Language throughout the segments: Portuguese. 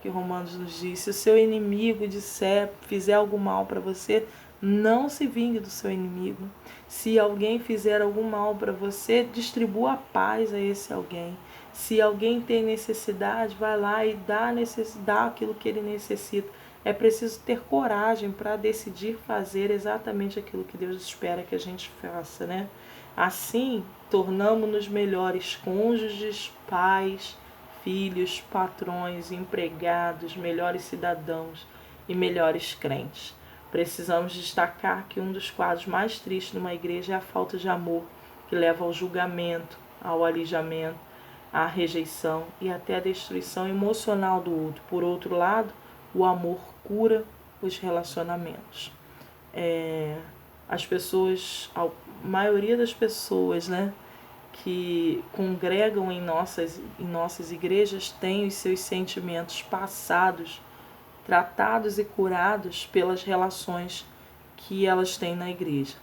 que Romanos nos diz. Se o seu inimigo fizer algum mal para você, não se vingue do seu inimigo. Se alguém fizer algum mal para você, distribua a paz a esse alguém. Se alguém tem necessidade, vai lá e dá aquilo que ele necessita. É preciso ter coragem para decidir fazer exatamente aquilo que Deus espera que a gente faça, né? Assim, tornamo-nos melhores cônjuges, pais, filhos, patrões, empregados, melhores cidadãos e melhores crentes. Precisamos destacar que um dos quadros mais tristes numa igreja é a falta de amor, que leva ao julgamento, ao alijamento, à rejeição e até à destruição emocional do outro. Por outro lado, o amor cura os relacionamentos. As pessoas, a maioria das pessoas, né, que congregam em nossas igrejas têm os seus sentimentos passados tratados e curados pelas relações que elas têm na igreja.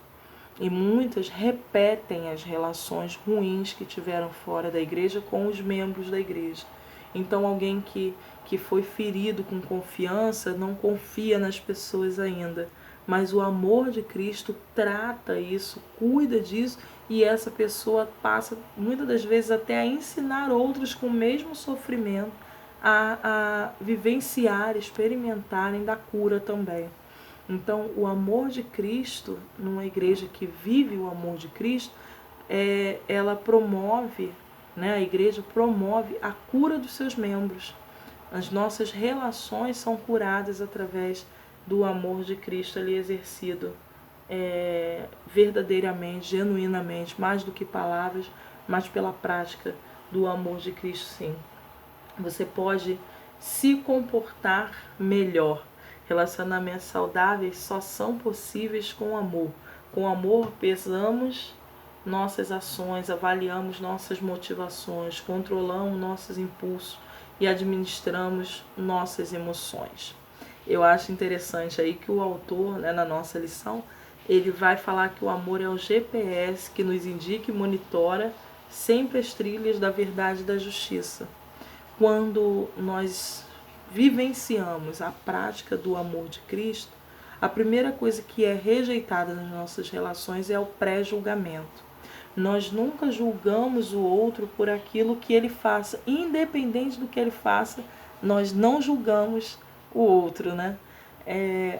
E muitas repetem as relações ruins que tiveram fora da igreja com os membros da igreja. Então alguém que foi ferido com confiança não confia nas pessoas ainda. Mas o amor de Cristo trata isso, cuida disso, e essa pessoa passa muitas das vezes até a ensinar outros com o mesmo sofrimento a vivenciar, experimentarem da cura também. Então, o amor de Cristo, numa igreja que vive o amor de Cristo, ela promove, né, a igreja promove a cura dos seus membros. As nossas relações são curadas através do amor de Cristo ali exercido verdadeiramente, genuinamente, mais do que palavras, mas pela prática do amor de Cristo, sim. Você pode se comportar melhor. Relacionamentos saudáveis só são possíveis com amor. Com amor, pesamos nossas ações, avaliamos nossas motivações, controlamos nossos impulsos e administramos nossas emoções. Eu acho interessante aí que o autor, né, na nossa lição, ele vai falar que o amor é o GPS que nos indica e monitora sempre as trilhas da verdade e da justiça. Quando nós vivenciamos a prática do amor de Cristo, a primeira coisa que é rejeitada nas nossas relações é o pré-julgamento. Nós nunca julgamos o outro por aquilo que ele faça, independente do que ele faça, nós não julgamos o outro, né?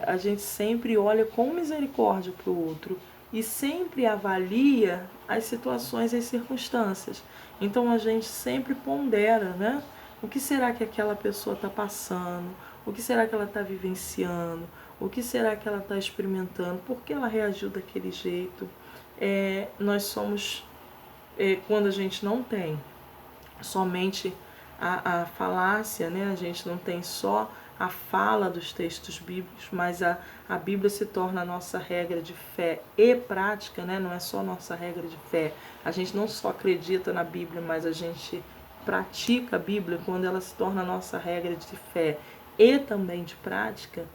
A gente sempre olha com misericórdia para o outro e sempre avalia as situações e as circunstâncias. Então a gente sempre pondera, né? O que será que aquela pessoa está passando? O que será que ela está vivenciando? O que será que ela está experimentando? Por que ela reagiu daquele jeito? Nós somos, quando a gente não tem somente a falácia, né? A gente não tem só a fala dos textos bíblicos, mas a Bíblia se torna a nossa regra de fé e prática, né? Não é só a nossa regra de fé. A gente não só acredita na Bíblia, mas a gente pratica a Bíblia quando ela se torna a nossa regra de fé e também de prática.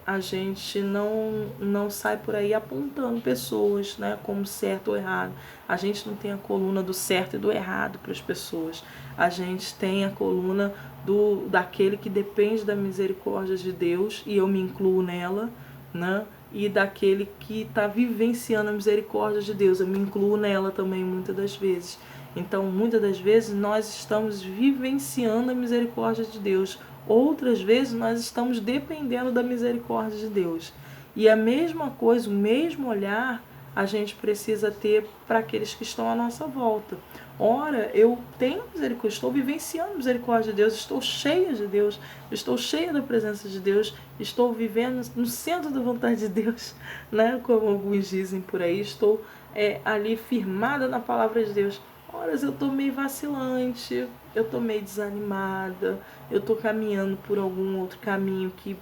A gente não sai por aí apontando pessoas, né, como certo ou errado. A gente não tem a coluna do certo e do errado para as pessoas. A gente tem a coluna daquele que depende da misericórdia de Deus, e eu me incluo nela, né? E daquele que está vivenciando a misericórdia de Deus, eu me incluo nela também muitas das vezes. Então, muitas das vezes nós estamos vivenciando a misericórdia de Deus. Outras vezes nós estamos dependendo da misericórdia de Deus. E a mesma coisa, o mesmo olhar, a gente precisa ter para aqueles que estão à nossa volta. Ora, eu tenho misericórdia, estou vivenciando a misericórdia de Deus, estou cheia de Deus, estou cheia da presença de Deus, estou vivendo no centro da vontade de Deus, né? Como alguns dizem por aí, estou ali firmada na palavra de Deus. Ora, eu estou meio vacilante, eu estou meio desanimada, eu estou caminhando por algum outro caminho que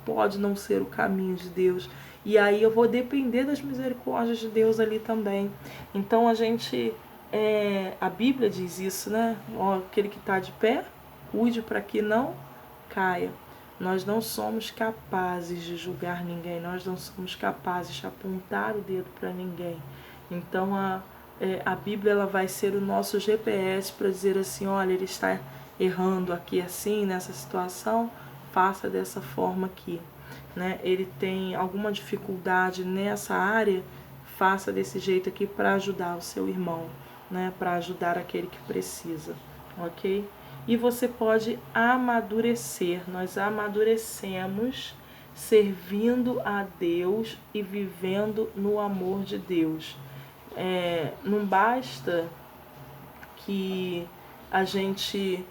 pode não ser o caminho de Deus. E aí eu vou depender das misericórdias de Deus ali também. Então a Bíblia diz isso, né? Aquele que está de pé, cuide para que não caia. Nós não somos capazes de julgar ninguém, nós não somos capazes de apontar o dedo para ninguém. Então a Bíblia ela vai ser o nosso GPS para dizer assim, olha, ele está errando aqui assim, nessa situação, faça dessa forma aqui, né? Ele tem alguma dificuldade nessa área, faça desse jeito aqui para ajudar o seu irmão, né? Para ajudar aquele que precisa, ok? E você pode amadurecer. Nós amadurecemos servindo a Deus e vivendo no amor de Deus. Não basta que a gente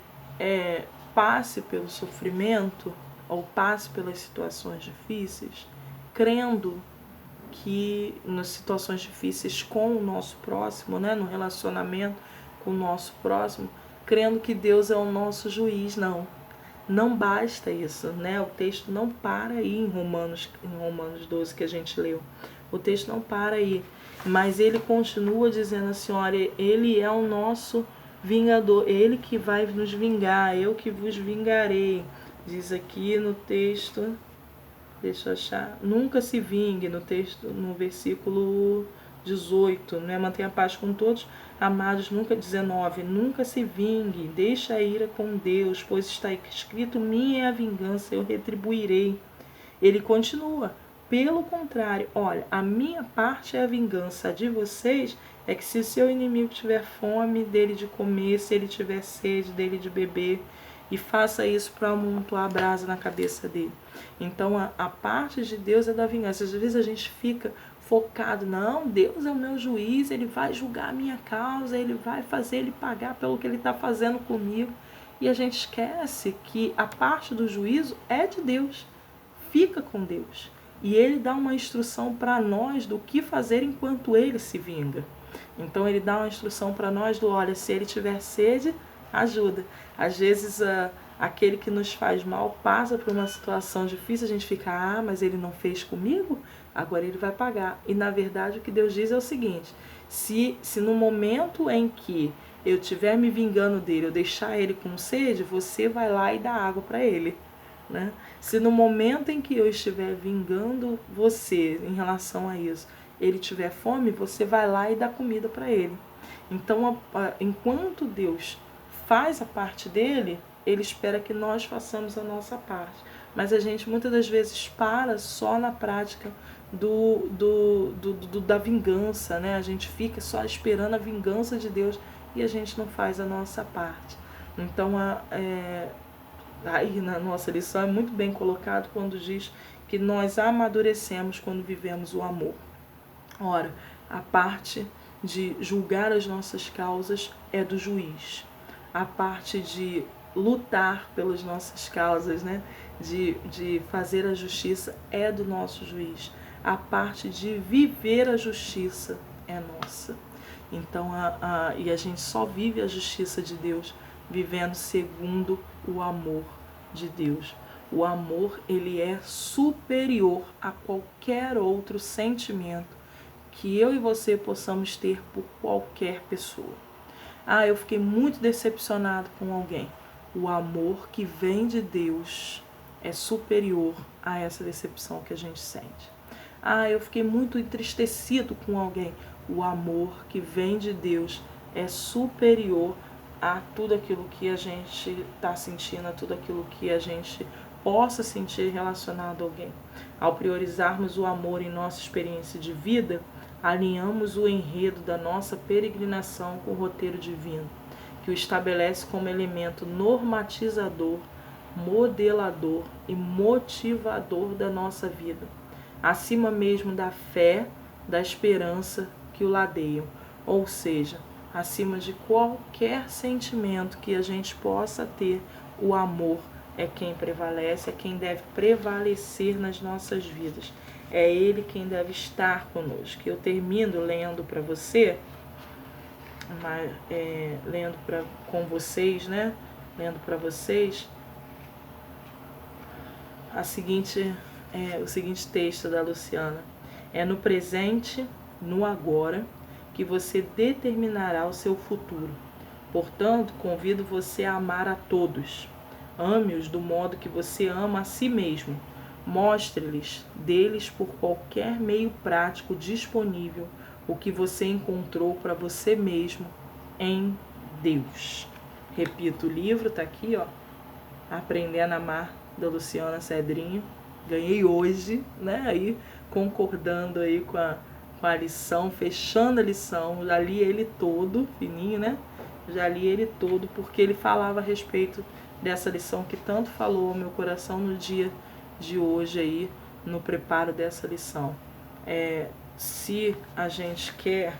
passe pelo sofrimento ou passe pelas situações difíceis, crendo que nas situações difíceis com o nosso próximo, né, no relacionamento com o nosso próximo, crendo que Deus é o nosso juiz. Não basta isso, né? O texto não para aí em Romanos 12 que a gente leu. O texto não para aí, mas ele continua dizendo assim, olha, ele é o nosso vingador, ele que vai nos vingar, eu que vos vingarei. Diz aqui no texto, deixa eu achar, nunca se vingue, no texto, no versículo 18, né? Mantenha a paz com todos, amados, nunca 19, nunca se vingue, deixa a ira com Deus, pois está escrito, minha é a vingança, eu retribuirei. Ele continua, pelo contrário, olha, a minha parte é a vingança, a de vocês é que se o seu inimigo tiver fome, dele de comer, se ele tiver sede, dele de beber, e faça isso para amontoar a brasa na cabeça dele. Então a parte de Deus é da vingança. Às vezes a gente fica focado, não, Deus é o meu juiz, ele vai julgar a minha causa, ele vai fazer ele pagar pelo que ele está fazendo comigo. E a gente esquece que a parte do juízo é de Deus, fica com Deus. E ele dá uma instrução para nós do que fazer enquanto ele se vinga. Então ele dá uma instrução para nós do, olha, se ele tiver sede, ajuda. Às vezes aquele que nos faz mal passa por uma situação difícil, a gente fica, mas ele não fez comigo, agora ele vai pagar. E na verdade o que Deus diz é o seguinte, se no momento em que eu estiver me vingando dele, eu deixar ele com sede, você vai lá e dá água para ele, né? Se no momento em que eu estiver vingando você em relação a isso, ele tiver fome, você vai lá e dá comida para ele. Então, enquanto Deus faz a parte dele, ele espera que nós façamos a nossa parte. Mas a gente muitas das vezes para só na prática da vingança, né? A gente fica só esperando a vingança de Deus e a gente não faz a nossa parte. Então, aí na nossa lição é muito bem colocado quando diz que nós amadurecemos quando vivemos o amor. Ora, a parte de julgar as nossas causas é do juiz. A parte de lutar pelas nossas causas, né? De fazer a justiça é do nosso juiz. A parte de viver a justiça é nossa. Então, e a gente só vive a justiça de Deus vivendo segundo o amor de Deus. O amor, ele é superior a qualquer outro sentimento que eu e você possamos ter por qualquer pessoa. Eu fiquei muito decepcionado com alguém. O amor que vem de Deus é superior a essa decepção que a gente sente. Eu fiquei muito entristecido com alguém. O amor que vem de Deus é superior a tudo aquilo que a gente está sentindo, a tudo aquilo que a gente possa sentir relacionado a alguém. Ao priorizarmos o amor em nossa experiência de vida, alinhamos o enredo da nossa peregrinação com o roteiro divino, que o estabelece como elemento normatizador, modelador e motivador da nossa vida, acima mesmo da fé, da esperança que o ladeiam, ou seja, acima de qualquer sentimento que a gente possa ter, o amor é quem prevalece, é quem deve prevalecer nas nossas vidas. É ele quem deve estar conosco. Eu termino lendo para você, com vocês, né? Lendo para vocês o seguinte texto da Luciana. É no presente, no agora, que você determinará o seu futuro. Portanto, convido você a amar a todos. Ame-os do modo que você ama a si mesmo. Mostre-lhes, deles por qualquer meio prático disponível, o que você encontrou para você mesmo em Deus. Repito, o livro tá aqui, ó, Aprendendo a Amar, da Luciana Cedrinho. Ganhei hoje, né? Aí concordando aí com a lição, fechando a lição. Já li ele todo, fininho, né? Já li ele todo, porque ele falava a respeito dessa lição que tanto falou ao meu coração no dia de hoje aí, no preparo dessa lição. Se a gente quer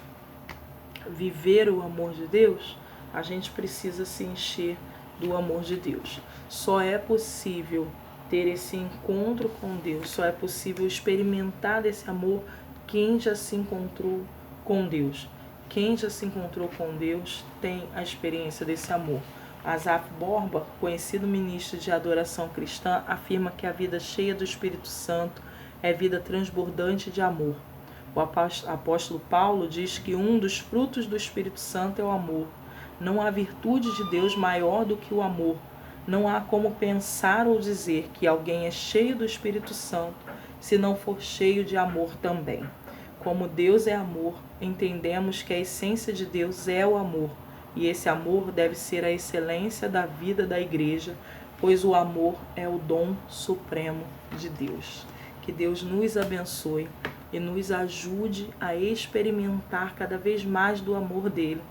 viver o amor de Deus, a gente precisa se encher do amor de Deus. Só é possível ter esse encontro com Deus, só é possível experimentar desse amor quem já se encontrou com Deus. Quem já se encontrou com Deus tem a experiência desse amor. Asaf Borba, conhecido ministro de adoração cristã, afirma que a vida cheia do Espírito Santo é vida transbordante de amor. O apóstolo Paulo diz que um dos frutos do Espírito Santo é o amor. Não há virtude de Deus maior do que o amor. Não há como pensar ou dizer que alguém é cheio do Espírito Santo se não for cheio de amor também. Como Deus é amor, entendemos que a essência de Deus é o amor, e esse amor deve ser a excelência da vida da igreja, pois o amor é o dom supremo de Deus. Que Deus nos abençoe e nos ajude a experimentar cada vez mais do amor dele,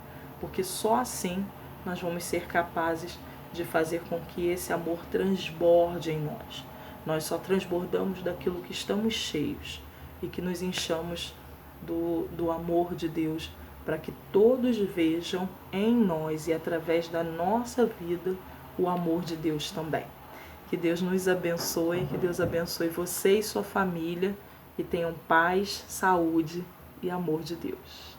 porque só assim nós vamos ser capazes de fazer com que esse amor transborde em nós. Nós só transbordamos daquilo que estamos cheios e que nos enchamos do amor de Deus, para que todos vejam em nós e através da nossa vida o amor de Deus também. Que Deus nos abençoe, que Deus abençoe você e sua família, e tenham paz, saúde e amor de Deus.